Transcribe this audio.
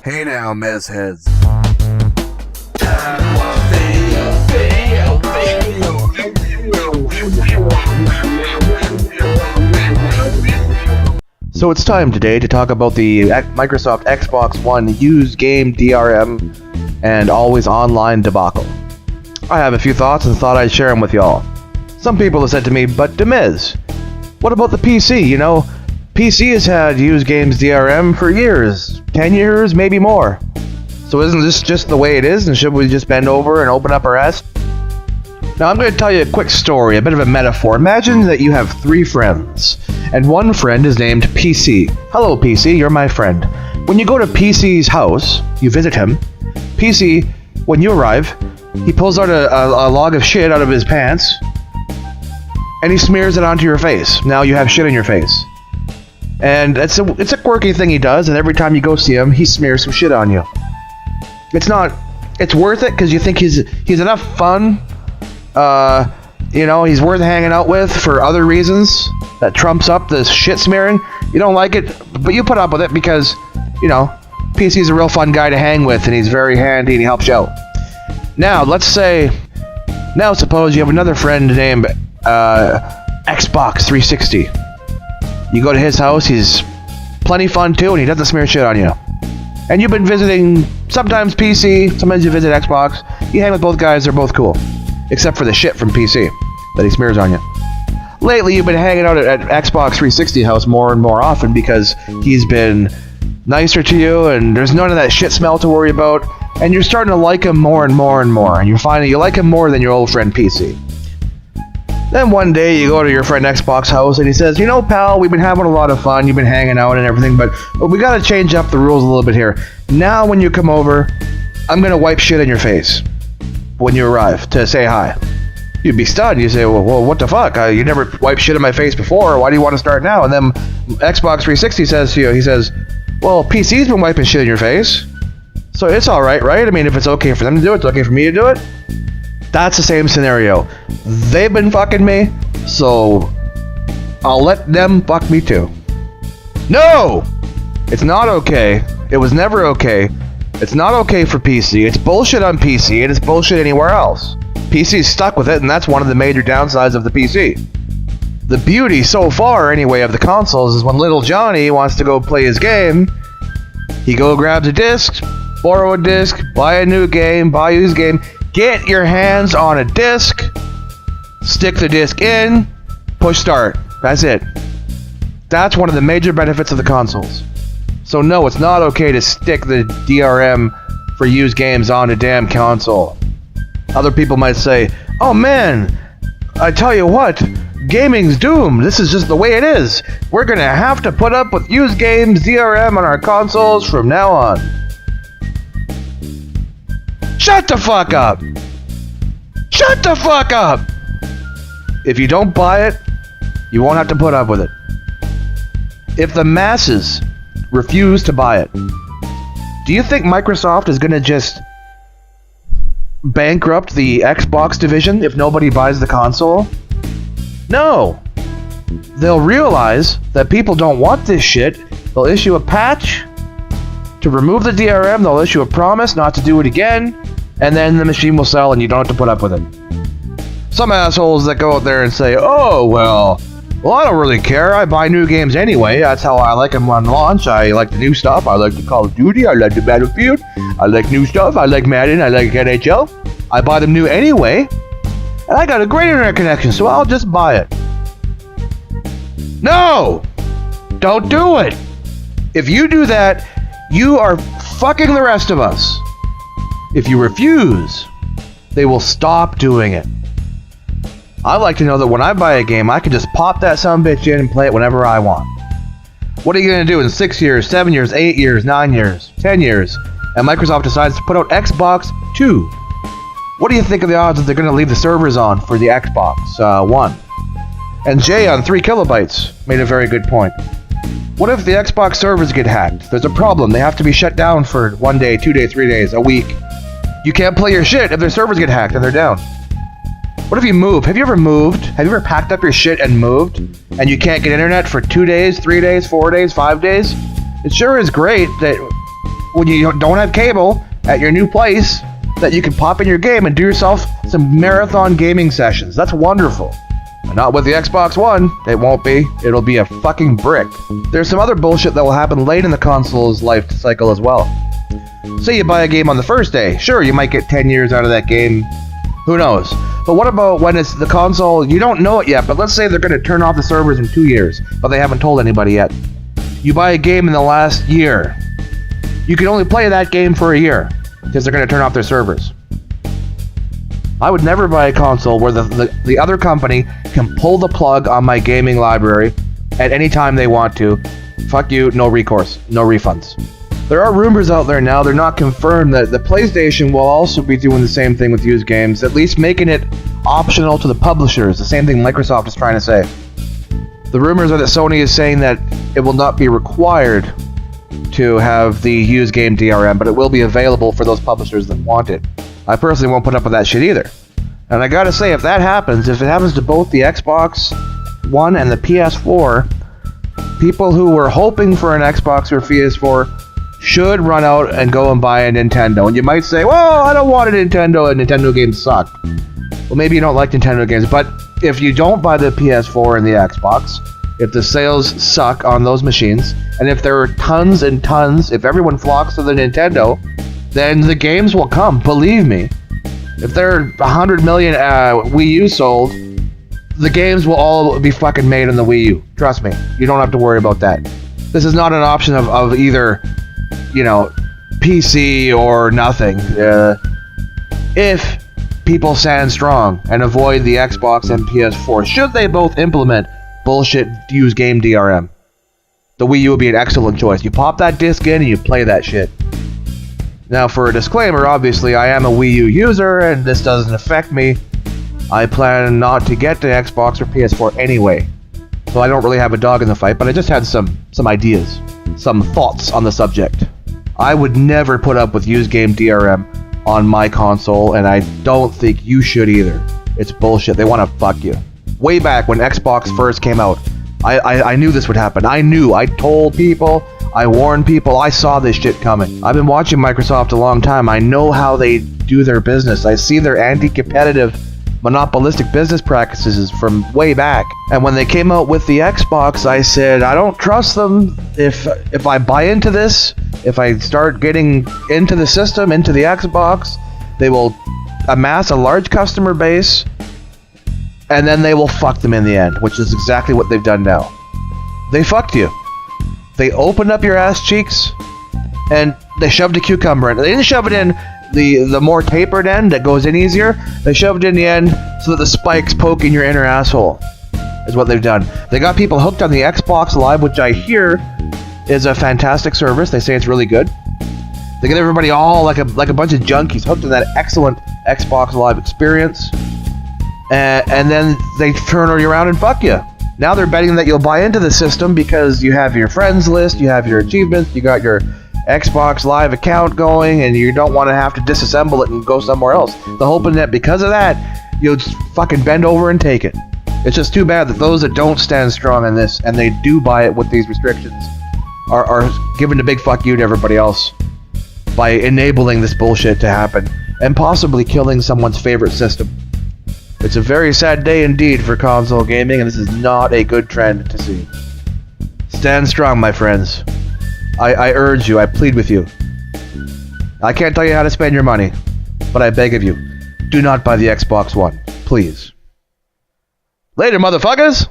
Hey now, Mez heads. So it's time today to talk about the Microsoft Xbox One used game DRM and always online debacle. I have a few thoughts and thought I'd share them with y'all. Some people have said to me, but DUHMEZ, what about the PC? You know, PC has had used games DRM for years, 10 years, maybe more. So isn't this just the way it is, and should we just bend over and open up our ass? Now I'm going to tell you a quick story, a bit of a metaphor. Imagine that you have 3 friends, and one friend is named PC. Hello PC, you're my friend. When you go to PC's house, you visit him. PC, when you arrive, he pulls out a log of shit out of his pants, and he smears it onto your face. Now you have shit on your face. And it's a quirky thing he does, and every time you go see him, he smears some shit on you. It's worth it because you think he's enough fun. He's worth hanging out with for other reasons that trumps up this shit smearing. You don't like it, but you put up with it because, PC's a real fun guy to hang with, and he's very handy and he helps you out. Now, suppose you have another friend named Xbox 360. You go to his house, he's plenty fun too, and he doesn't smear shit on you. And you've been visiting, sometimes PC, sometimes you visit Xbox. You hang with both guys, they're both cool. Except for the shit from PC that he smears on you. Lately, you've been hanging out at Xbox 360 house more and more often because he's been nicer to you, and there's none of that shit smell to worry about, and you're starting to like him more and more and more, and you're finding you like him more than your old friend PC. Then one day you go to your friend Xbox house and he says, pal, we've been having a lot of fun, you've been hanging out and everything, but we gotta change up the rules a little bit here. Now when you come over, I'm gonna wipe shit in your face when you arrive to say hi. You'd be stunned. You say, well, what the fuck? You never wiped shit in my face before. Why do you want to start now? And then Xbox 360 says to you, he says, well, PC's been wiping shit in your face, so it's alright, right? I mean, if it's okay for them to do it, it's okay for me to do it. That's the same scenario. They've been fucking me, so I'll let them fuck me too. No! It's not okay. It was never okay. It's not okay for PC. It's bullshit on PC, and it's bullshit anywhere else. PC's stuck with it, and that's one of the major downsides of the PC. The beauty, so far anyway, of the consoles is when little Johnny wants to go play his game, he grabs a disc, borrow a disc, buy a new game, buy a used game, get your hands on a disc, stick the disc in, push start. That's it. That's one of the major benefits of the consoles. So no, it's not okay to stick the DRM for used games on a damn console. Other people might say, oh man, I tell you what, gaming's doomed. This is just the way it is. We're gonna have to put up with used games DRM on our consoles from now on. Shut the fuck up! Shut the fuck up! If you don't buy it, you won't have to put up with it. If the masses refuse to buy it, do you think Microsoft is gonna just bankrupt the Xbox division if nobody buys the console? No! They'll realize that people don't want this shit. They'll issue a patch to remove the DRM, they'll issue a promise not to do it again, and then the machine will sell and you don't have to put up with it. Some assholes that go out there and say, oh, well, I don't really care, I buy new games anyway, that's how I like them on launch, I like the new stuff, I like the Call of Duty, I like the Battlefield, I like new stuff, I like Madden, I like NHL, I buy them new anyway, and I got a great internet connection, so I'll just buy it. No! Don't do it! If you do that, you are fucking the rest of us. If you refuse, they will stop doing it. I like to know that when I buy a game, I can just pop that sumbitch in and play it whenever I want. What are you going to do in 6 years, 7 years, 8 years, 9 years, 10 years, and Microsoft decides to put out Xbox 2? What do you think of the odds that they're going to leave the servers on for the Xbox One? And Jay on 3 kilobytes made a very good point. What if the Xbox servers get hacked? There's a problem. They have to be shut down for 1 day, 2 days, 3 days, a week. You can't play your shit if their servers get hacked and they're down. What if you move? Have you ever moved? Have you ever packed up your shit and moved? And you can't get internet for 2 days, 3 days, 4 days, 5 days? It sure is great that when you don't have cable at your new place, that you can pop in your game and do yourself some marathon gaming sessions. That's wonderful. And not with the Xbox One. It won't be. It'll be a fucking brick. There's some other bullshit that will happen late in the console's life cycle as well. Say you buy a game on the first day. Sure, you might get 10 years out of that game. Who knows? But what about when it's the console, you don't know it yet, but let's say they're going to turn off the servers in 2 years, but they haven't told anybody yet. You buy a game in the last year. You can only play that game for a year, because they're going to turn off their servers. I would never buy a console where the other company can pull the plug on my gaming library at any time they want to. Fuck you, no recourse, no refunds. There are rumors out there now, they're not confirmed, that the PlayStation will also be doing the same thing with used games, at least making it optional to the publishers, the same thing Microsoft is trying to say. The rumors are that Sony is saying that it will not be required to have the used game DRM, but it will be available for those publishers that want it. I personally won't put up with that shit either. And I gotta say, if that happens, if it happens to both the Xbox One and the PS4, people who were hoping for an Xbox or PS4 should run out and go and buy a Nintendo. And you might say, well, I don't want a Nintendo, and Nintendo games suck. Well, maybe you don't like Nintendo games, but if you don't buy the PS4 and the Xbox, if the sales suck on those machines, and if there are tons and tons, if everyone flocks to the Nintendo, then the games will come, believe me. If there are 100 million Wii U sold, the games will all be fucking made on the Wii U. Trust me, you don't have to worry about that. This is not an option of either, you know, PC or nothing. If people stand strong and avoid the Xbox and PS4, should they both implement bullshit used game DRM, the Wii U would be an excellent choice. You pop that disc in and you play that shit. Now, for a disclaimer, obviously I am a Wii U user and this doesn't affect me. I plan not to get to Xbox or PS4 anyway, so I don't really have a dog in the fight, but I just had some ideas, some thoughts on the subject. I would never put up with used game DRM on my console, and I don't think you should either. It's bullshit. They want to fuck you. Way back when Xbox first came out, I knew this would happen. I told people, I warned people, I saw this shit coming. I've been watching Microsoft a long time. I know how they do their business. I see their anti-competitive, monopolistic business practices from way back. And when they came out with the Xbox, I said, I don't trust them. If I buy into this, if I start getting into the system, into the Xbox, they will amass a large customer base, and then they will fuck them in the end, which is exactly what they've done now. They fucked you. They opened up your ass cheeks, and they shoved a cucumber in. They didn't shove it in the more tapered end that goes in easier. They shoved it in the end so that the spikes poke in your inner asshole, is what they've done. They got people hooked on the Xbox Live, which I hear is a fantastic service. They say it's really good. They get everybody all like a bunch of junkies hooked on that excellent Xbox Live experience, and then they turn you around and fuck you. Now they're betting that you'll buy into the system because you have your friends list, you have your achievements, you got your Xbox Live account going, and you don't want to have to disassemble it and go somewhere else. They're hoping that because of that, you'll just fucking bend over and take it. It's just too bad that those that don't stand strong in this, and they do buy it with these restrictions, are giving a big fuck you to everybody else by enabling this bullshit to happen, and possibly killing someone's favorite system. It's a very sad day indeed for console gaming, and this is not a good trend to see. Stand strong, my friends. I urge you, I plead with you. I can't tell you how to spend your money, but I beg of you, do not buy the Xbox One, please. Later, motherfuckers!